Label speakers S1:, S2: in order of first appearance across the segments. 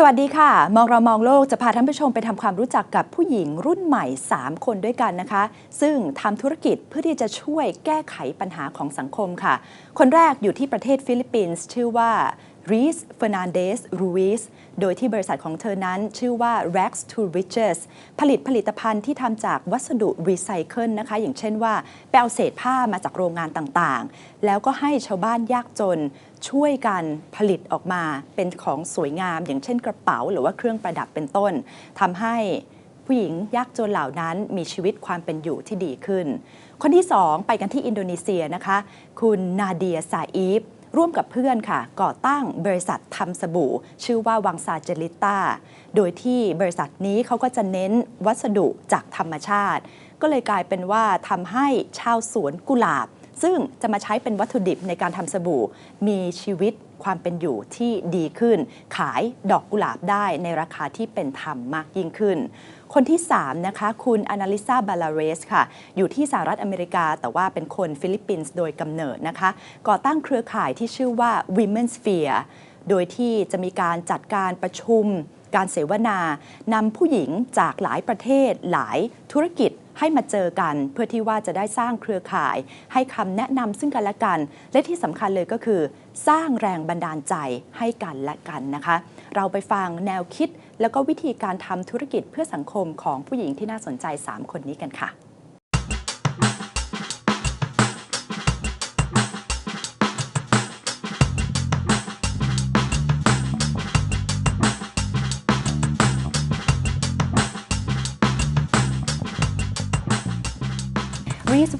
S1: สวัสดีค่ะมองเรามองโลกจะพาท่านผู้ชมไปทำความรู้จักกับผู้หญิงรุ่นใหม่3คนด้วยกันนะคะซึ่งทำธุรกิจเพื่อที่จะช่วยแก้ไขปัญหาของสังคมค่ะคนแรกอยู่ที่ประเทศฟิลิปปินส์ชื่อว่า Fernandez-Ruiz โดยที่บริษัทของเธอนั้นชื่อว่า Rags to Riches ผลิตภัณฑ์ที่ทำจากวัสดุรีไซเคิลนะคะอย่างเช่นว่าไปเอาเศษผ้ามาจากโรงงานต่างๆแล้วก็ให้ชาวบ้านยากจนช่วยกันผลิตออกมาเป็นของสวยงามอย่างเช่นกระเป๋าหรือว่าเครื่องประดับเป็นต้นทำให้ผู้หญิงยากจนเหล่านั้นมีชีวิตความเป็นอยู่ที่ดีขึ้นคนที่2ไปกันที่อินโดนีเซียนะคะคุณนาเดียซาอีฟร่วมกับเพื่อนค่ะก่อตั้งบริษัททำสบู่ชื่อว่าวังซาเจลิต้าโดยที่บริษัทนี้เขาก็จะเน้นวัสดุจากธรรมชาติก็เลยกลายเป็นว่าทำให้ชาวสวนกุหลาบซึ่งจะมาใช้เป็นวัตถุดิบในการทำสบู่มีชีวิตความเป็นอยู่ที่ดีขึ้นขายดอกกุหลาบได้ในราคาที่เป็นธรรมมากยิ่งขึ้นคนที่3นะคะคุณอนาลิซาบาลาเรสค่ะอยู่ที่สหรัฐอเมริกาแต่ว่าเป็นคนฟิลิปปินส์โดยกำเนิดนะคะก่อตั้งเครือข่ายที่ชื่อว่า Women's Sphere โดยที่จะมีการจัดการประชุมการเสวนานำผู้หญิงจากหลายประเทศหลายธุรกิจให้มาเจอกันเพื่อที่ว่าจะได้สร้างเครือข่ายให้คำแนะนำซึ่งกันและกันและที่สำคัญเลยก็คือสร้างแรงบันดาลใจให้กันและกันนะคะเราไปฟังแนวคิดแล้วก็วิธีการทำธุรกิจเพื่อสังคมของผู้หญิงที่น่าสนใจ3คนนี้กันค่ะ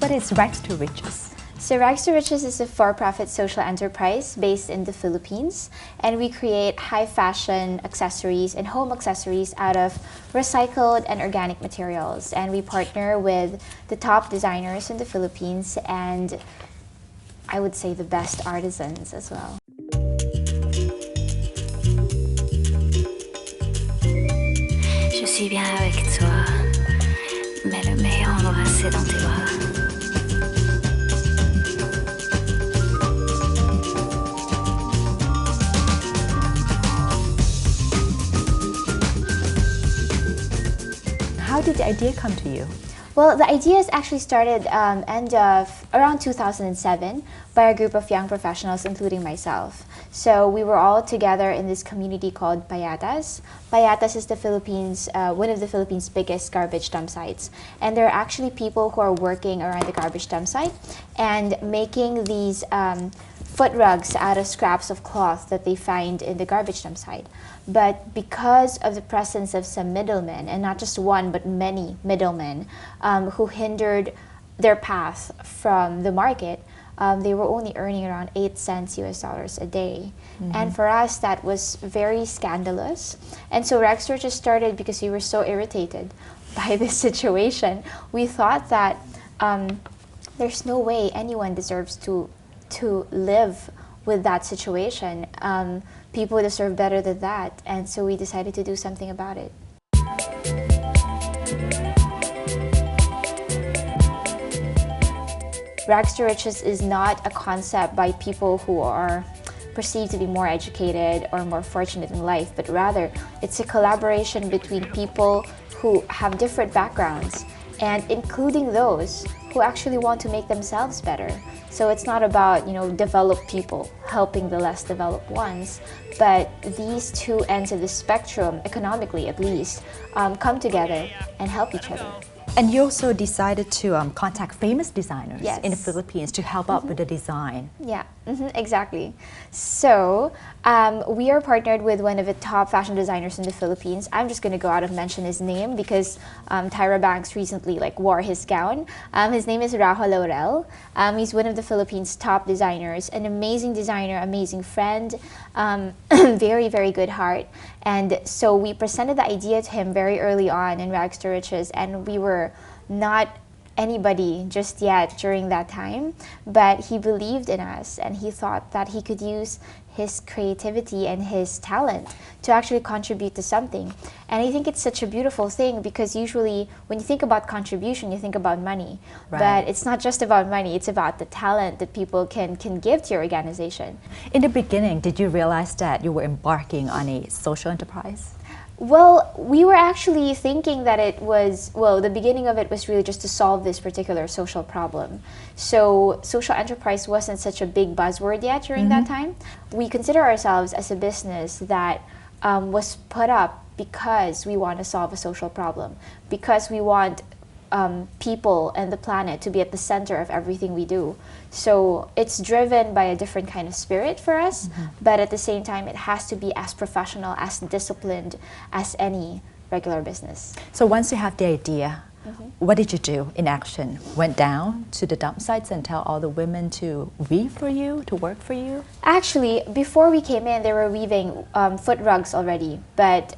S1: What is Rags to Riches?
S2: So Rags to Riches is a for-profit social enterprise based in the Philippines, and we create high fashion accessories and home accessories out of recycled and organic materials. And we partner with the top designers in the Philippines and I would say the best artisans as well.
S3: Je suis bien avec toi, mais le meilleur endroit c'est dans tes
S1: bras.How did the idea come to you?
S2: Well, the ideas actually started around 2007 by a group of young professionals, including myself. So we were all together in this community called Payatas. Payatas is one of the Philippines' biggest garbage dump sites. And there are actually people who are working around the garbage dump site and making these foot rugs out of scraps of cloth that they find in the garbage dump site. But because of the presence of some middlemen, and not just one but many middlemen who hindered their path from the market, they were only earning around 8 cents US a day. And for us that was very scandalous. And so Rags to Riches started because we were so irritated by this situation. We thought that there's no way anyone deserves to live with that situation. People deserve better than that, and so we decided to do something about it. Rags to Riches is not a concept by people who are perceived to be more educated or more fortunate in life, but rather it's a collaboration between people who have different backgrounds and including those who actually want to make themselves better. So it's not about, developed people helping the less developed ones, but these two ends of the spectrum, economically at least, come together and help each other.
S1: And you also decided to contact famous designers in the
S2: Yes.
S1: Philippines to help out with the design.
S2: Yeah, exactly. So we are partnered with one of the top fashion designers in the Philippines. I'm just going to go out and mention his name because Tyra Banks recently wore his gown. His name is Rahul Laurel. He's one of the Philippines' top designers, an amazing designer, amazing friend, very, very good heart. And so we presented the idea to him very early on in Rags to Riches, and we were not anybody just yet during that time, but he believed in us and he thought that he could use his creativity and his talent to actually contribute to something. And I think it's such a beautiful thing because usually when you think about contribution, you think about money.
S1: Right.
S2: But it's not just about money, it's about the talent that people can give to your organization.
S1: In the beginning, did you realize that you were embarking on a social enterprise?
S2: Well, we were actually thinking that it was, well, the beginning of it was really just to solve this particular social problem. So social enterprise wasn't such a big buzzword yet during that time. We consider ourselves as a business that was put up because we want to solve a social problem, because we want people and the planet to be at the center of everything we do. So it's driven by a different kind of spirit for us, but at the same time, it has to be as professional, as disciplined as any regular business.
S1: So once you have the idea, what did you do in action? Went down to the dump sites and tell all the women to weave for you, to work for you?
S2: Actually, before we came in, they were weaving foot rugs already, but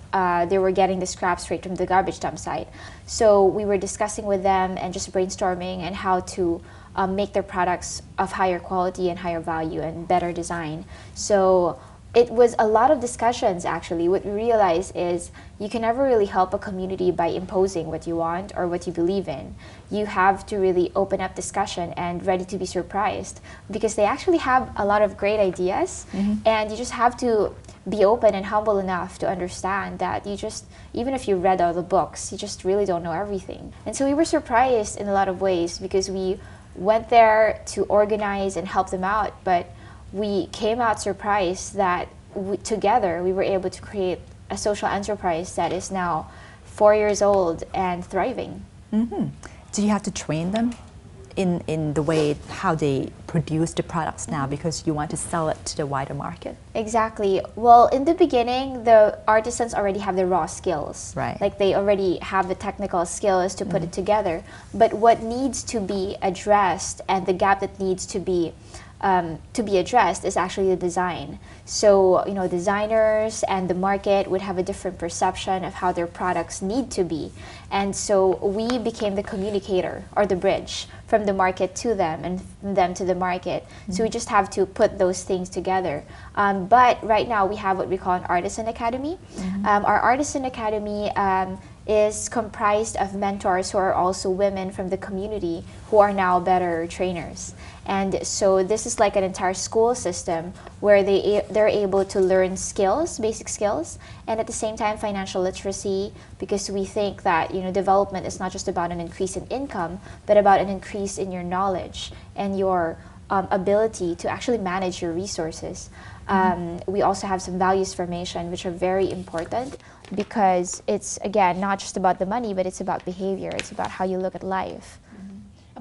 S2: they were getting the scraps straight from the garbage dump site. So we were discussing with them and just brainstorming and how to make their products of higher quality and higher value and better design. So it was a lot of discussions actually. What we realized is you can never really help a community by imposing what you want or what you believe in. You have to really open up discussion and ready to be surprised because they actually have a lot of great ideas and you just have to be open and humble enough to understand that you just, even if you read all the books, you just really don't know everything. And so we were surprised in a lot of ways because we went there to organize and help them out, but we came out surprised that together we were able to create a social enterprise that is now 4 years old and thriving.
S1: Do you have to train them in the way how they produce the products now because you want to sell it to the wider market?
S2: Exactly. Well, in the beginning, the artisans already have the raw skills.
S1: Right.
S2: Like they already have the technical skills to put it together. But what needs to be addressed and the gap that needs to be addressed is actually the design. So, you know, designers and the market would have a different perception of how their products need to be. And so we became the communicator or the bridge from the market to them and from them to the market. So we just have to put those things together. But right now we have what we call an Artisan Academy. Our Artisan Academy is comprised of mentors who are also women from the community who are now better trainers. And so this is like an entire school system where they're able to learn skills, basic skills, and at the same time financial literacy, because we think that, you know, development is not just about an increase in income, but about an increase in your knowledge and your ability to actually manage your resources. We also have some values formation, which are very important because it's, again, not just about the money, but it's about behavior. It's about how you look at life.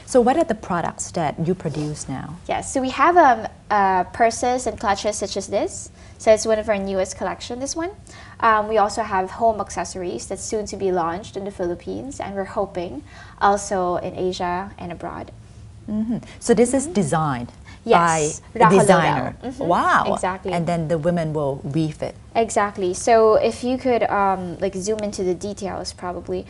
S1: So what are the products that you produce now?
S2: Yes, so we have purses and clutches such as this. So it's one of our newest collection, this one. We also have home accessories that's soon to be launched in the Philippines, and we're hoping also in Asia and abroad.
S1: So this is designed
S2: Yes,
S1: by a designer.
S2: Raholodel.
S1: Wow.
S2: Exactly.
S1: And then the women will weave it.
S2: Exactly. So if you could like zoom into the details, probably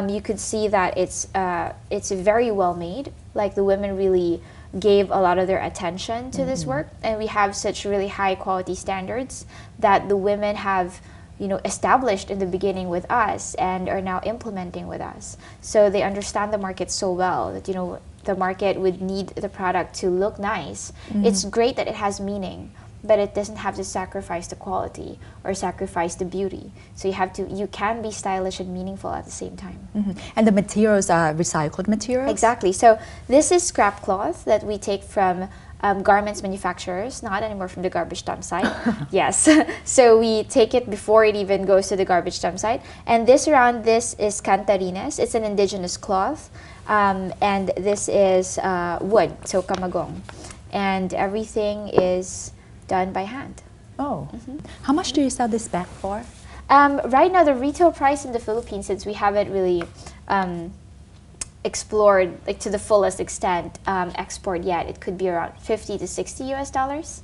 S2: you could see that it's very well made. Like the women really gave a lot of their attention to this work, and we have such really high quality standards that the women have, you know, established in the beginning with us and are now implementing with us. So they understand the market so well that, you know, the market would need the product to look nice. It's great that it has meaning, but it doesn't have to sacrifice the quality or sacrifice the beauty. So you can be stylish and meaningful at the same time.
S1: And the materials are recycled materials?
S2: Exactly. So this is scrap cloth that we take from garments manufacturers, not anymore from the garbage dump site. Yes. So we take it before it even goes to the garbage dump site. And this is cantarines. It's an indigenous cloth. And this is wood, so kamagong. And everything is done by hand.
S1: Oh. How much do you sell this bag for?
S2: Right now, the retail price in the Philippines, since we haven't really explored like to the fullest extent export yet, it could be around 50 to 60 US dollars.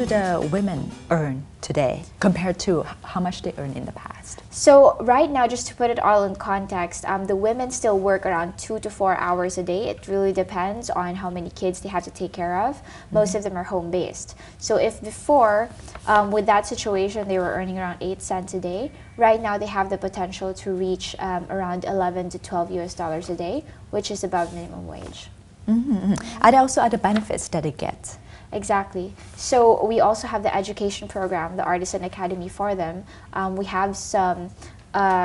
S1: do the women earn today compared to how much they earn in the past?
S2: So right now, just to put it all in context, the women still work around 2 to 4 hours a day. It really depends on how many kids they have to take care of. Most of them are home-based. So if before, with that situation, they were earning around 8 cents a day, right now they have the potential to reach around 11 to 12 US dollars a day, which is above minimum wage.
S1: Are there also other benefits that they get?
S2: Exactly. So we also have the education program, the Artisan Academy for them. We have some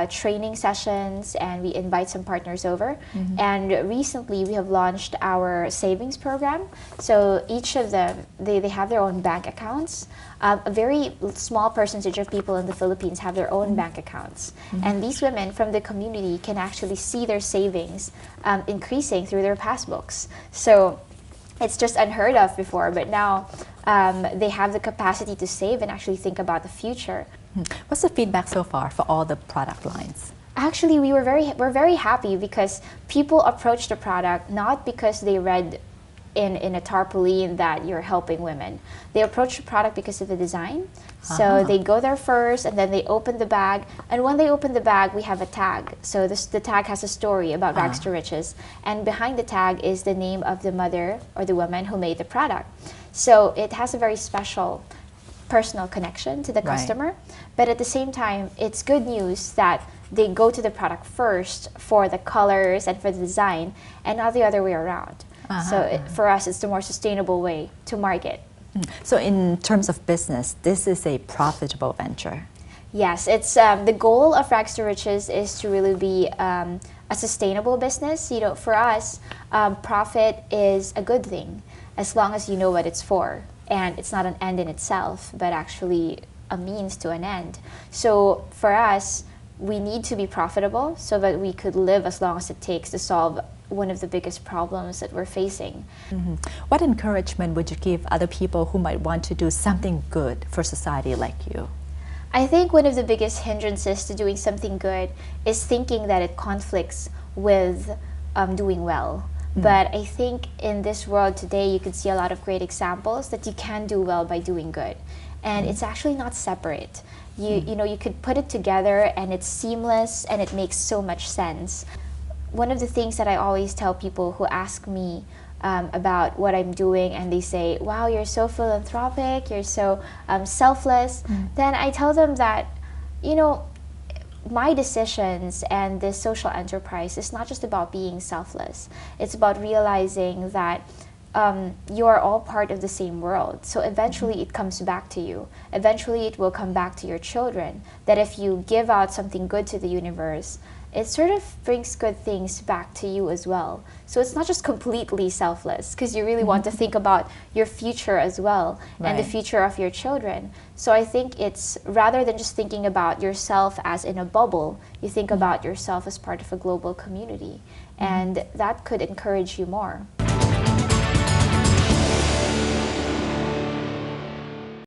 S2: training sessions and we invite some partners over. And recently we have launched our savings program. So each of them, they have their own bank accounts. A very small percentage of people in the Philippines have their own bank accounts. And these women from the community can actually see their savings increasing through their passbooks. So it's just unheard of before, but now they have the capacity to save and actually think about the future.
S1: What's the feedback so far for all the product lines?
S2: Actually, we're very happy because people approach the product not because they read in a tarpaulin that you're helping women. They approach the product because of the design. So they go there first and then they open the bag. And when they open the bag, we have a tag. So the tag has a story about rags to riches. And behind the tag is the name of the mother or the woman who made the product. So it has a very special personal connection to the customer. But at the same time, it's good news that they go to the product first for the colors and for the design and not the other way around. So for us, it's the more sustainable way to market.
S1: So in terms of business, this is a profitable venture.
S2: Yes, it's the goal of Rags to Riches is to really be a sustainable business. You know, for us, profit is a good thing as long as you know what it's for. And it's not an end in itself, but actually a means to an end. So for us, we need to be profitable so that we could live as long as it takes to solve one of the biggest problems that we're facing.
S1: What encouragement would you give other people who might want to do something good for society like you?
S2: I think one of the biggest hindrances to doing something good is thinking that it conflicts with doing well. But I think in this world today, you can see a lot of great examples that you can do well by doing good. And it's actually not separate. You know, you could put it together and it's seamless and it makes so much sense. One of the things that I always tell people who ask me about what I'm doing and they say, wow, you're so philanthropic, you're so selfless, then I tell them that, you know, my decisions and this social enterprise is not just about being selfless. It's about realizing that you are all part of the same world. So eventually it comes back to you. Eventually it will come back to your children. That if you give out something good to the universe, it sort of brings good things back to you as well. So it's not just completely selfless because you really want to think about your future as well and the future of your children. So I think it's rather than just thinking about yourself as in a bubble, you think about yourself as part of a global community. And that could encourage you more.